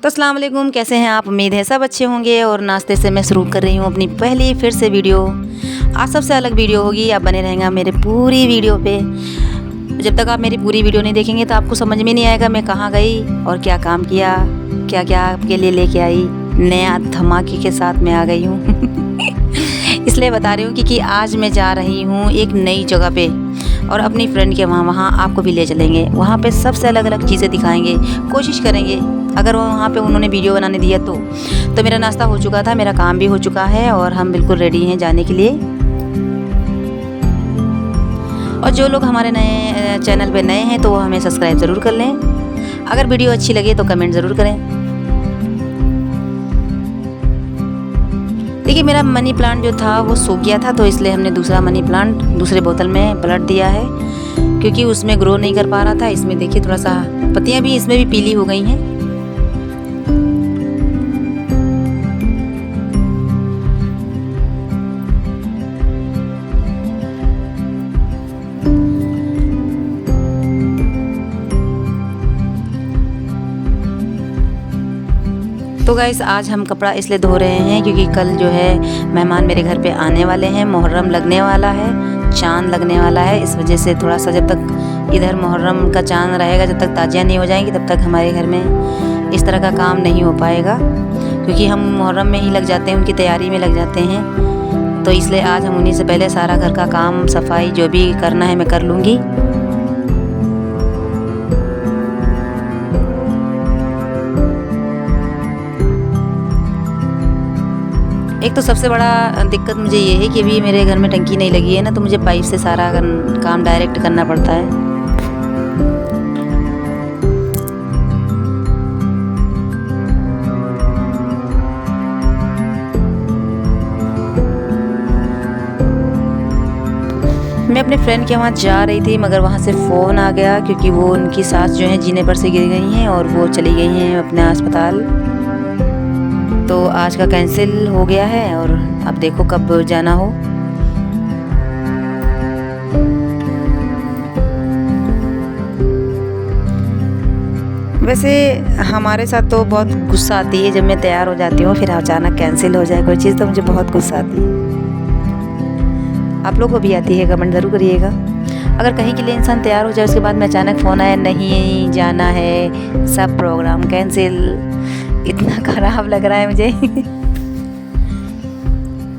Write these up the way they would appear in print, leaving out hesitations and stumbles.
तो अस्सलाम वालेकुम, कैसे हैं आप? उम्मीद है सब अच्छे होंगे। और नाश्ते से मैं शुरू कर रही हूँ अपनी पहली फिर से वीडियो। आज सबसे अलग वीडियो होगी, आप बने रहेंगे मेरे पूरी वीडियो पे। जब तक आप मेरी पूरी वीडियो नहीं देखेंगे तो आपको समझ में नहीं आएगा मैं कहाँ गई और क्या काम किया, क्या क्या आपके लिए लेके आई। नया धमाके के साथ मैं आ गई हूँ इसलिए बता रही हूँ कि आज मैं जा रही हूँ एक नई जगह पे और अपनी फ्रेंड के वहाँ आपको भी ले चलेंगे। वहाँ पे सबसे अलग अलग चीज़ें दिखाएंगे, कोशिश करेंगे। अगर वहाँ पे उन्होंने वीडियो बनाने दिया तो मेरा नाश्ता हो चुका था, मेरा काम भी हो चुका है और हम बिल्कुल रेडी हैं जाने के लिए। और जो लोग हमारे नए चैनल पे नए हैं तो वो हमें सब्सक्राइब ज़रूर कर लें। अगर वीडियो अच्छी लगे तो कमेंट ज़रूर करें। देखिए, मेरा मनी प्लांट जो था वो सूख गया था, तो इसलिए हमने दूसरा मनी प्लांट दूसरे बोतल में पलट दिया है क्योंकि उसमें ग्रो नहीं कर पा रहा था। इसमें देखिए थोड़ा सा पत्तियां भी इसमें भी पीली हो गई हैं। तो गाइस, आज हम कपड़ा इसलिए धो रहे हैं क्योंकि कल जो है मेहमान मेरे घर पे आने वाले हैं, मुहर्रम लगने वाला है, चांद लगने वाला है। इस वजह से थोड़ा सा जब तक इधर मुहर्रम का चांद रहेगा, जब तक ताजियाँ नहीं हो जाएंगी तब तक हमारे घर में इस तरह का काम नहीं हो पाएगा क्योंकि हम मुहर्रम में ही लग जाते हैं, उनकी तैयारी में लग जाते हैं। तो इसलिए आज हम उन्हीं से पहले सारा घर का काम, सफाई जो भी करना है मैं कर लूँगी। एक तो सबसे बड़ा दिक्कत मुझे ये है कि अभी मेरे घर में टंकी नहीं लगी है ना, तो मुझे पाइप से सारा काम डायरेक्ट करना पड़ता है। मैं अपने फ्रेंड के वहाँ जा रही थी मगर वहाँ से फ़ोन आ गया क्योंकि वो उनकी सास जो है जीने पर से गिर गई हैं और वो चली गई हैं अपने अस्पताल। तो आज का कैंसिल हो गया है और अब देखो कब जाना हो। वैसे हमारे साथ तो बहुत गुस्सा आती है जब मैं तैयार हो जाती हूँ फिर अचानक कैंसिल हो जाए कोई चीज़, तो मुझे बहुत गुस्सा आती है। आप लोग को भी आती है? कमेंट ज़रूर करिएगा। अगर कहीं के लिए इंसान तैयार हो जाए उसके बाद में अचानक फ़ोन आया नहीं जाना है, सब प्रोग्राम कैंसिल, इतना ख़राब लग रहा है मुझे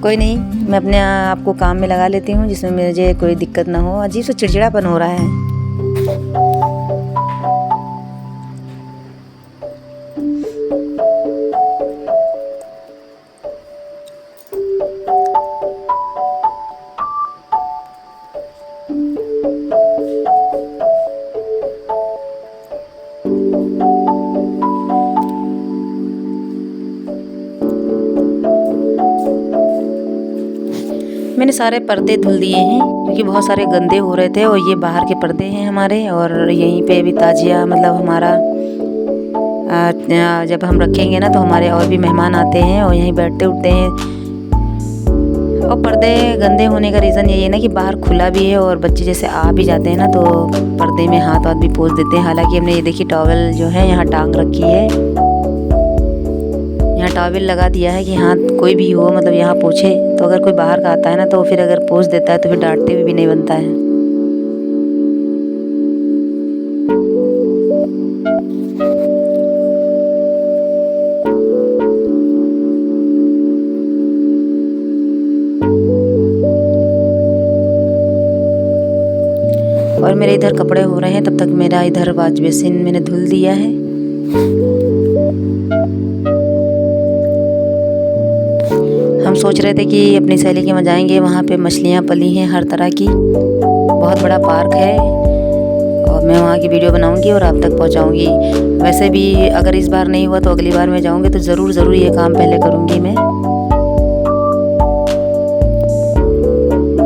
कोई नहीं, मैं अपने आप को काम में लगा लेती हूँ जिसमें मुझे कोई दिक्कत ना हो। अजीब सा चिड़चिड़ापन हो रहा है। मैंने सारे पर्दे धुल दिए हैं क्योंकि बहुत सारे गंदे हो रहे थे और ये बाहर के पर्दे हैं हमारे। और यहीं पे भी ताजिया मतलब हमारा जब हम रखेंगे ना तो हमारे और भी मेहमान आते हैं और यहीं बैठते उठते हैं। और पर्दे गंदे होने का रीज़न यही है ना कि बाहर खुला भी है और बच्चे जैसे आ भी जाते हैं ना तो पर्दे में हाथ वाथ भी पोंछ देते हैं। हालांकि हमने ये देखिए टॉवल जो है यहाँ टांग रखी है, यहाँ टॉवल लगा दिया है कि हाँ कोई भी हो मतलब यहाँ पोछे। तो अगर कोई बाहर का आता है ना तो फिर अगर पोंछ देता है तो फिर डांटते हुए भी नहीं बनता है। और मेरे इधर कपड़े हो रहे हैं, तब तक मेरा इधर वाश बेसिन मैंने धुल दिया है। हम सोच रहे थे कि अपनी सहेली के वहाँ जाएंगे, वहाँ पे मछलियाँ पली हैं हर तरह की, बहुत बड़ा पार्क है और मैं वहाँ की वीडियो बनाऊंगी और आप तक पहुँचाऊंगी। वैसे भी अगर इस बार नहीं हुआ तो अगली बार मैं जाऊंगी तो ज़रूर ये काम पहले करूँगी मैं।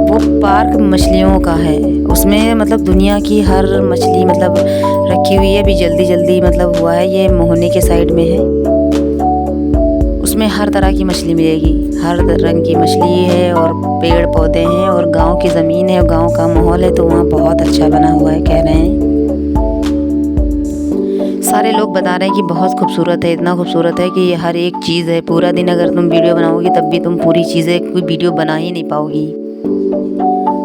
वो पार्क मछलियों का है, उसमें मतलब दुनिया की हर मछली मतलब रखी हुई है। अभी जल्दी मतलब हुआ है, ये मोहने के साइड में है। उसमें हर तरह की मछली मिलेगी, हर रंग की मछली है और पेड़ पौधे हैं और गांव की ज़मीन है और गांव का माहौल है, तो वहाँ बहुत अच्छा बना हुआ है कह रहे हैं। सारे लोग बता रहे हैं कि बहुत खूबसूरत है, इतना खूबसूरत है कि हर एक चीज़ है। पूरा दिन अगर तुम वीडियो बनाओगी तब भी तुम पूरी चीज़ें कोई वीडियो बना ही नहीं पाओगी।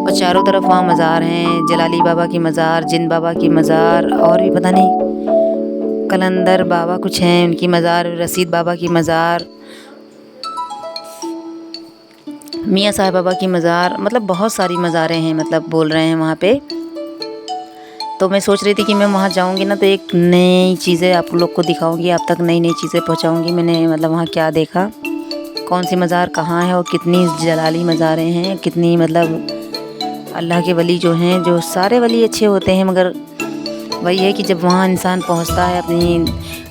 और चारों तरफ वहाँ मज़ार हैं, जलाली बाबा की मज़ार, जिन बाबा की मज़ार, और भी पता नहीं कलंदर बाबा कुछ हैं उनकी मज़ार, रशीद बाबा की मज़ार, मियाँ साहब बाबा की मज़ार, मतलब बहुत सारी मज़ारें हैं, मतलब बोल रहे हैं वहाँ पे। तो मैं सोच रही थी कि मैं वहाँ जाऊँगी ना तो एक नई चीज़ें आप लोग को दिखाऊँगी, आप तक नई नई चीज़ें पहुँचाऊँगी। मैंने मतलब वहाँ क्या देखा, कौन सी मज़ार कहाँ है और कितनी जलाली मज़ारें हैं, कितनी मतलब अल्लाह के वली जो हैं, जो सारे वली अच्छे होते हैं, मगर वही है कि जब वहाँ इंसान पहुँचता है, अपनी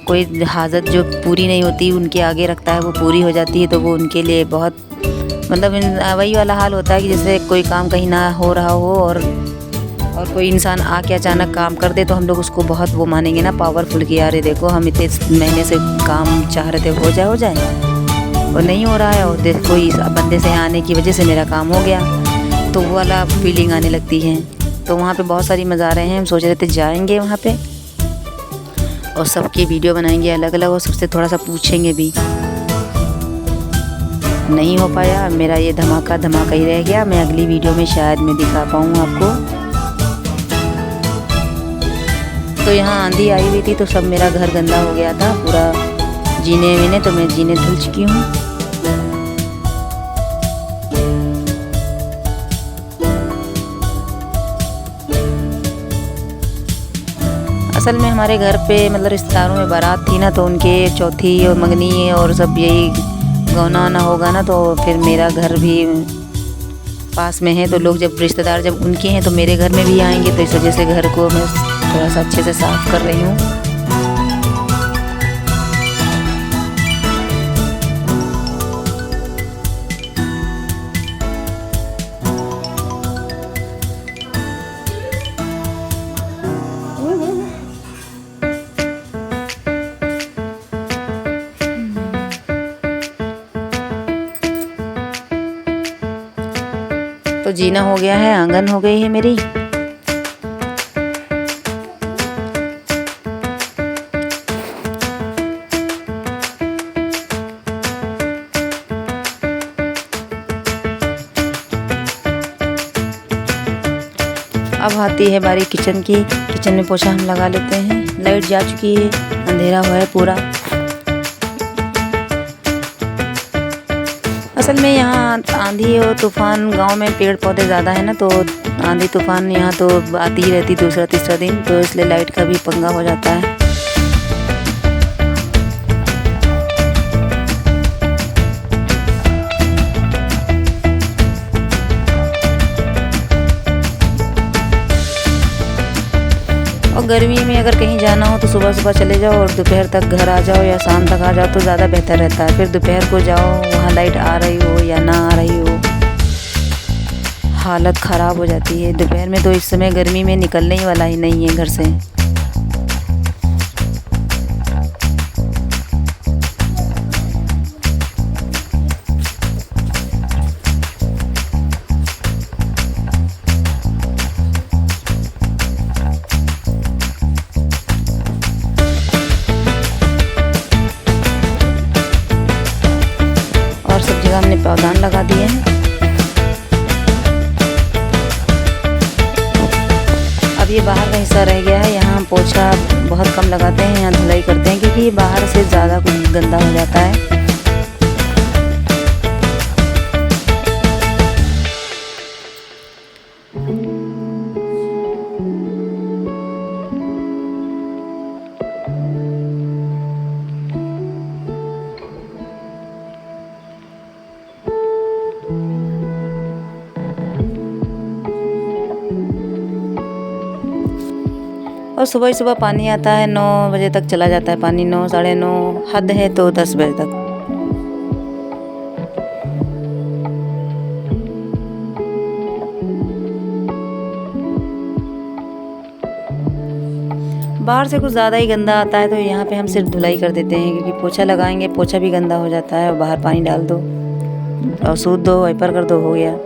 कोई हाजत जो पूरी नहीं होती उनके आगे रखता है, वो पूरी हो जाती है, तो वो उनके लिए बहुत मतलब वही वाला हाल होता है कि जैसे कोई काम कहीं ना हो रहा हो और कोई इंसान आके अचानक काम कर दे, तो हम लोग उसको बहुत वो मानेंगे ना, पावरफुल कि यार देखो हम इतने महीने से काम चाह रहे थे हो जाए और नहीं हो रहा है, और देखो इस बंदे से आने की वजह से मेरा काम हो गया, तो वो वाला फीलिंग आने लगती है। तो वहाँ पे बहुत सारी मज़ारें हैं, हम सोच रहे थे जाएंगे वहाँ पे और सबकी वीडियो बनाएंगे अलग अलग और सबसे थोड़ा सा पूछेंगे भी। नहीं हो पाया मेरा, ये धमाका ही रह गया। मैं अगली वीडियो में शायद मैं दिखा पाऊँ आपको। तो यहाँ आंधी आई हुई थी तो सब मेरा घर गंदा हो गया था पूरा, जीने वीने तो मैं जीने धुल चुकी हूँ। असल में हमारे घर पे मतलब रिश्तेदारों में बारात थी ना, तो उनके चौथी और मंगनी और सब यही गौना ना होगा ना, तो फिर मेरा घर भी पास में है, तो लोग जब रिश्तेदार जब उनके हैं तो मेरे घर में भी आएंगे, तो इस वजह से घर को मैं थोड़ा सा अच्छे से साफ़ कर रही हूँ। तो जीना हो गया है, आंगन हो गई है मेरी। अब आती है बारी किचन की। किचन में पोछा हम लगा लेते हैं। लाइट जा चुकी है, अंधेरा हुआ है पूरा। असल में यहाँ आंधी और तूफ़ान, गांव में पेड़ पौधे ज़्यादा है ना, तो आंधी तूफ़ान यहाँ तो आती ही रहती दूसरा तीसरा दिन, तो इसलिए लाइट का भी पंगा हो जाता है। और गर्मी में अगर कहीं जाना हो तो सुबह सुबह चले जाओ और दोपहर तक घर आ जाओ या शाम तक आ जाओ तो ज़्यादा बेहतर रहता है। फिर दोपहर को जाओ, वहाँ लाइट आ रही हो या ना आ रही हो, हालत ख़राब हो जाती है। दोपहर में तो इस समय गर्मी में निकलने ही वाला ही नहीं है घर से। हमने पौधान लगा दिए हैं। अब ये बाहर का हिस्सा रह गया है, यहाँ पोछा बहुत कम लगाते हैं, यहाँ धुलाई करते हैं क्योंकि ये बाहर से ज़्यादा कुछ गंदा हो जाता है। और सुबह ही सुबह पानी आता है, 9 बजे तक चला जाता है पानी, 9 साढ़े 9, हद है तो 10 बजे तक। बाहर से कुछ ज़्यादा ही गंदा आता है, तो यहाँ पे हम सिर्फ धुलाई कर देते हैं क्योंकि पोछा लगाएंगे, पोछा भी गंदा हो जाता है और बाहर पानी डाल दो और सूद दो, वाइपर कर दो, हो गया।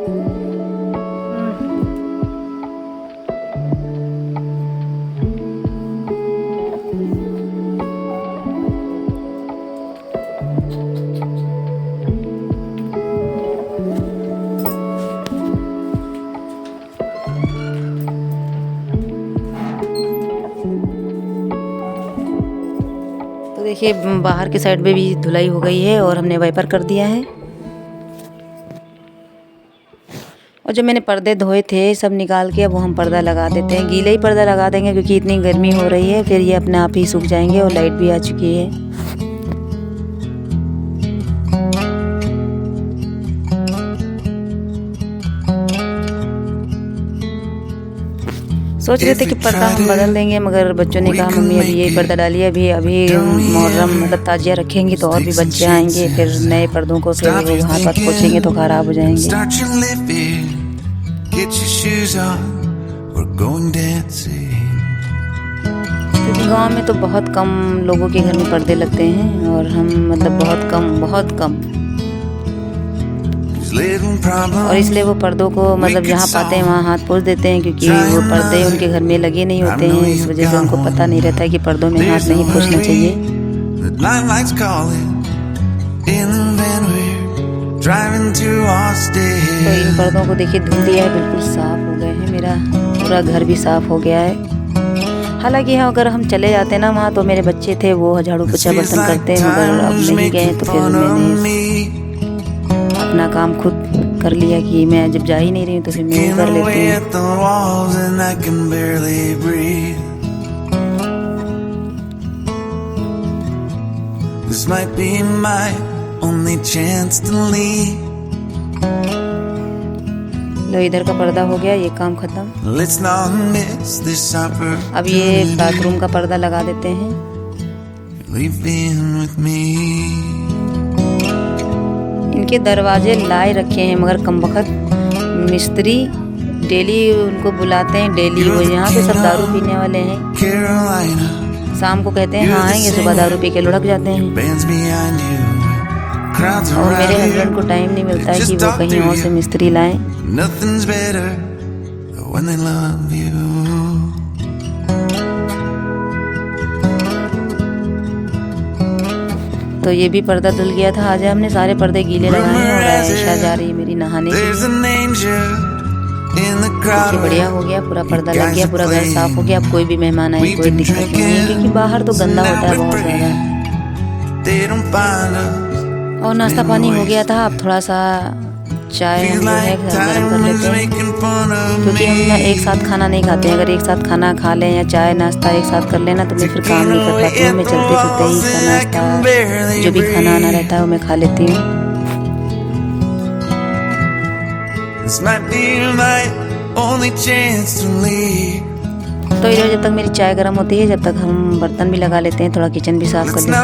देखिए बाहर की साइड में भी धुलाई हो गई है और हमने वाइपर कर दिया है। और जो मैंने पर्दे धोए थे सब निकाल के अब वो हम पर्दा लगा देते हैं। गीला ही पर्दा लगा देंगे क्योंकि इतनी गर्मी हो रही है, फिर ये अपने आप ही सूख जाएंगे। और लाइट भी आ चुकी है। सोच रहे थे कि पर्दा हम बदल देंगे, मगर बच्चों ने कहा मम्मी अभी यही पर्दा डालिए, अभी मुहर्रम मतलब ताजिया रखेंगे तो और भी बच्चे आएंगे, फिर नए पर्दों को फिर वो हाथ पोछेंगे तो ख़राब हो जाएंगे। क्योंकि गांव में तो बहुत कम लोगों के घर में पर्दे लगते हैं और हम मतलब बहुत कम। और इसलिए वो पर्दों को मतलब जहाँ पाते हैं वहाँ हाथ पोंछ देते हैं, क्योंकि वो पर्दे उनके घर में लगे नहीं होते हैं। इस वजह से उनको पता नहीं रहता है कि पर्दों में हाथ नहीं पोंछना चाहिए। तो इन पर्दों को देखिए धुल दिया है, बिल्कुल साफ हो गए हैं। मेरा पूरा घर भी साफ हो गया है। हालांकि अगर हम चले जाते ना वहाँ तो मेरे बच्चे थे वो झाड़ू पोछा बर्तन करते हैं, मगर अब नहीं गए तो फिर मैंने अपना काम खुद कर लिया कि मैं जब जा ही नहीं रही हूँ तो फिर मैं कर लेती हूँ। लो इधर का पर्दा हो गया, ये काम खत्म। अब ये बाथरूम का पर्दा लगा देते हैं। इनके दरवाजे लाए रखे हैं, मगर कमबख्त मिस्त्री डेली उनको बुलाते हैं। डेली वो यहाँ पे सब दारू पीने वाले हैं। शाम को कहते हैं हाँ आएंगे, सुबह दारू पी के लुढ़क जाते हैं। और मेरे हस्बैंड को टाइम नहीं मिलता है कि वो कहीं और से मिस्त्री लाएं। तो ये भी पर्दा धुल गया था। आज हमने सारे पर्दे गीले लगाए हैं और आयशा जा रही है मेरी नहाने के लिए। बढ़िया हो गया, पूरा पर्दा लग गया, पूरा घर साफ हो गया। अब कोई भी मेहमान आए कोई दिक्कत नहीं है, क्योंकि बाहर तो गंदा होता है बहुत ज़्यादा। और नाश्ता पानी हो गया था। अब थोड़ा सा चाय हम जो है गर्म कर लेते हैं, क्योंकि हम ना एक साथ खाना नहीं खाते हैं। अगर एक साथ खाना खा लें या चाय नाश्ता एक साथ कर लेना तो मैं फिर काम नहीं कर पाती हूँ। मैं चलते फिरते ही का नाश्ता जो भी खाना आना रहता है वो मैं खा लेती हूँ। तो इधर जब तक मेरी चाय गर्म होती है जब तक हम बर्तन भी लगा लेते हैं, थोड़ा किचन भी साफ कर लेते हैं।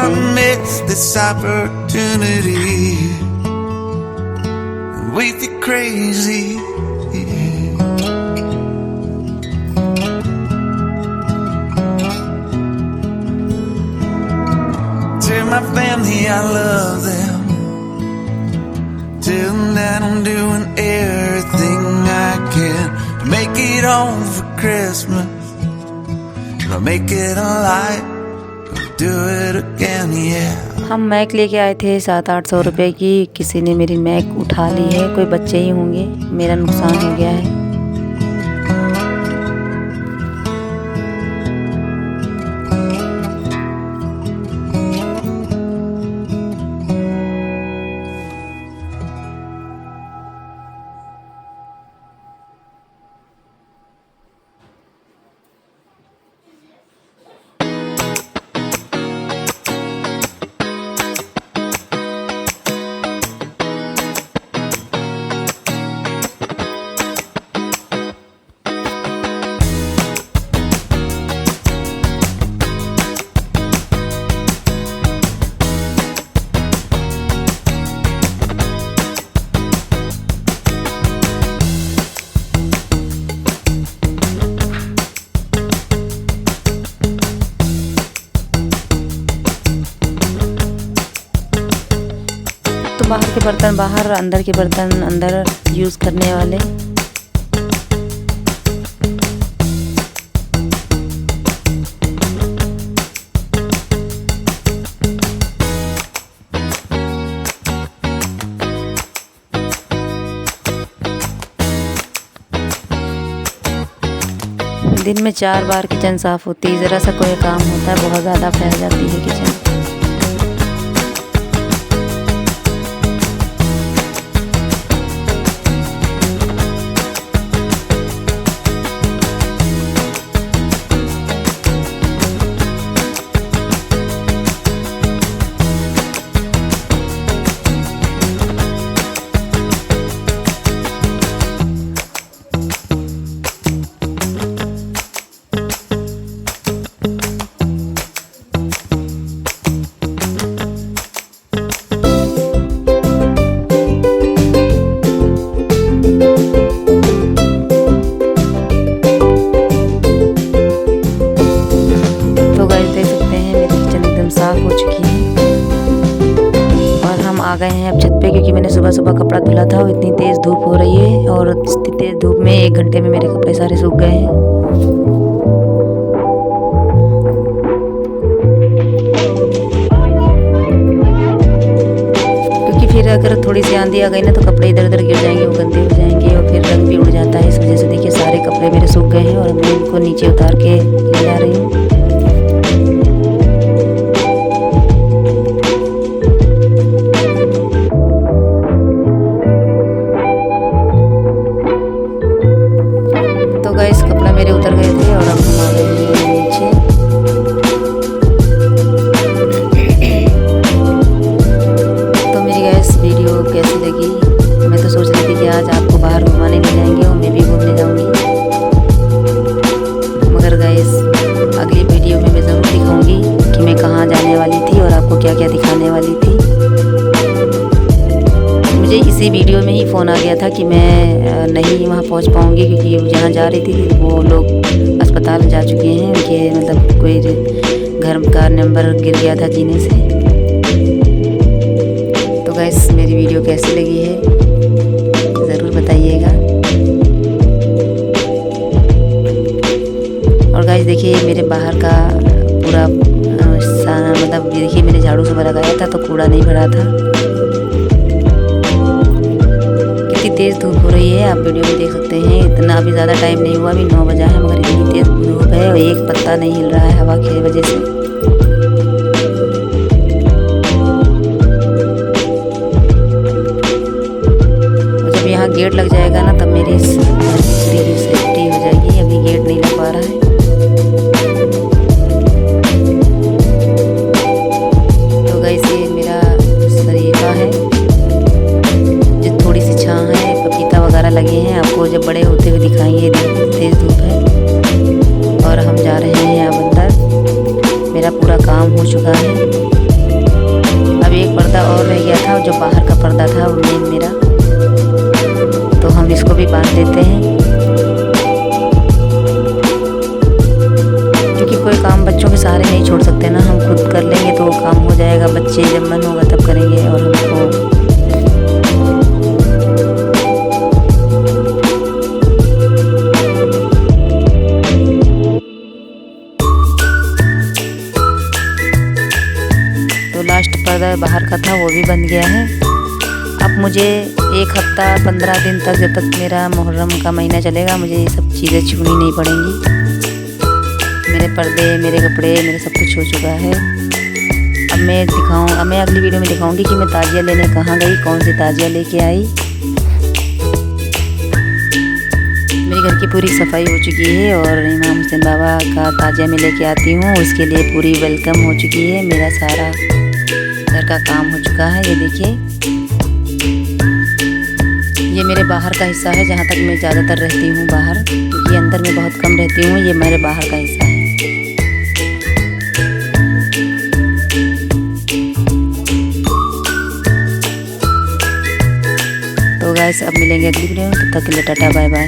Make it alive, do it again, yeah. हम मैक लेके आए थे 700-800 रुपए की। किसी ने मेरी मैक उठा ली है, कोई बच्चे ही होंगे। मेरा नुकसान हो गया है। बाहर के बर्तन बाहर, अंदर के बर्तन अंदर यूज़ करने वाले। दिन में 4 बार किचन साफ़ होती है। ज़रा सा कोई काम होता है बहुत ज़्यादा फैल जाती है किचन। आ गए हैं अब छत पे, क्योंकि मैंने सुबह सुबह कपड़ा धुला था और इतनी तेज़ धूप हो रही है और इतनी तेज़ धूप में 1 घंटे में मेरे कपड़े सारे सूख गए हैं। क्योंकि फिर अगर थोड़ी सी आंधी आ गई ना तो कपड़े इधर उधर गिर जाएंगे, वो गंदे हो जाएंगे और फिर रंग भी उड़ जाता है। इस वजह से देखिए सारे कपड़े मेरे सूख गए हैं और मैं इनको नीचे उतार के ले जा रही हूँ। तो गाइस कपड़ा मेरे उतर गए थे और अब हम आ गए हैं नीचे। तो मेरी गाइस वीडियो कैसी लगी? मैं तो सोच रही थी कि आज आपको बाहर घुमाने ले जाएंगे और मैं भी घूमने जाऊंगी, मगर गाइस अगली वीडियो में मैं ज़रूर दिखाऊंगी कि मैं कहाँ जाने वाली थी और आपको क्या क्या दिखाने वाली थी। मुझे इसी वीडियो में ही फ़ोन आ गया था कि मैं नहीं वहाँ पहुँच पाऊँगी, क्योंकि जहाँ जा रही थी वो लोग अस्पताल जा चुके हैं। उनके मतलब कोई घर का नंबर गिर गया था जीने से। तो गाइस मेरी वीडियो कैसी लगी है ज़रूर बताइएगा। और गाइस देखिए मेरे बाहर का पूरा मतलब देखिए मैंने झाड़ू सुबह लगाया था तो कूड़ा नहीं भरा था। कितनी तेज़ धूप हो रही है आप वीडियो में देख सकते हैं। इतना अभी ज़्यादा टाइम नहीं हुआ, अभी 9 बजा है, मगर इतनी तेज़ धूप है और एक पत्ता नहीं हिल रहा है हवा की वजह से। और जब यहाँ गेट लग जाएगा ना तब मेरी पूरी सेफ्टी हो जाएगी। अभी गेट नहीं लग पा रहा है। तो गाइस ये मेरा शरीफा है, जो थोड़ी सी छाँ है, पपीता वगैरह लगे हैं। आपको जब बड़े होते हुए दिखाएंगे। तेज़ धूप है और हम जा रहे हैं अब अंदर। मेरा पूरा काम हो चुका है। अब एक पर्दा और रह गया था, जो बाहर का पर्दा था वो मेन मेरा, तो हम इसको भी बांध देते हैं। क्योंकि कोई काम बच्चों के सहारे नहीं छोड़ सकते ना, हम खुद कर लेंगे तो वो काम हो जाएगा। बच्चे जब मन होगा तब करेंगे और हमको लास्ट पर्दा बाहर का था वो भी बन गया है। अब मुझे 1 हफ्ता 15 दिन तक, जब तक मेरा मुहर्रम का महीना चलेगा, मुझे ये सब चीज़ें छूनी नहीं पड़ेंगी। मेरे पर्दे, मेरे कपड़े, मेरे सब कुछ हो चुका है। अब मैं अगली वीडियो में दिखाऊंगी कि मैं ताजिया लेने कहाँ गई, कौन सी ताजिया लेके आई। मेरे घर की पूरी सफाई हो चुकी है और इमाम हुसैन बाबा का ताजिया मैं लेके आती हूँ, उसके लिए पूरी वेलकम हो चुकी है। मेरा सारा घर का काम हो चुका है। ये देखिए ये मेरे बाहर का हिस्सा है, जहाँ तक मैं ज़्यादातर रहती हूँ बाहर, क्योंकि अंदर में बहुत कम रहती हूँ। ये मेरे बाहर का हिस्सा है। तो गाइस अब मिलेंगे अगली वीडियो में, तब तक के लिए टाटा बाय बाय।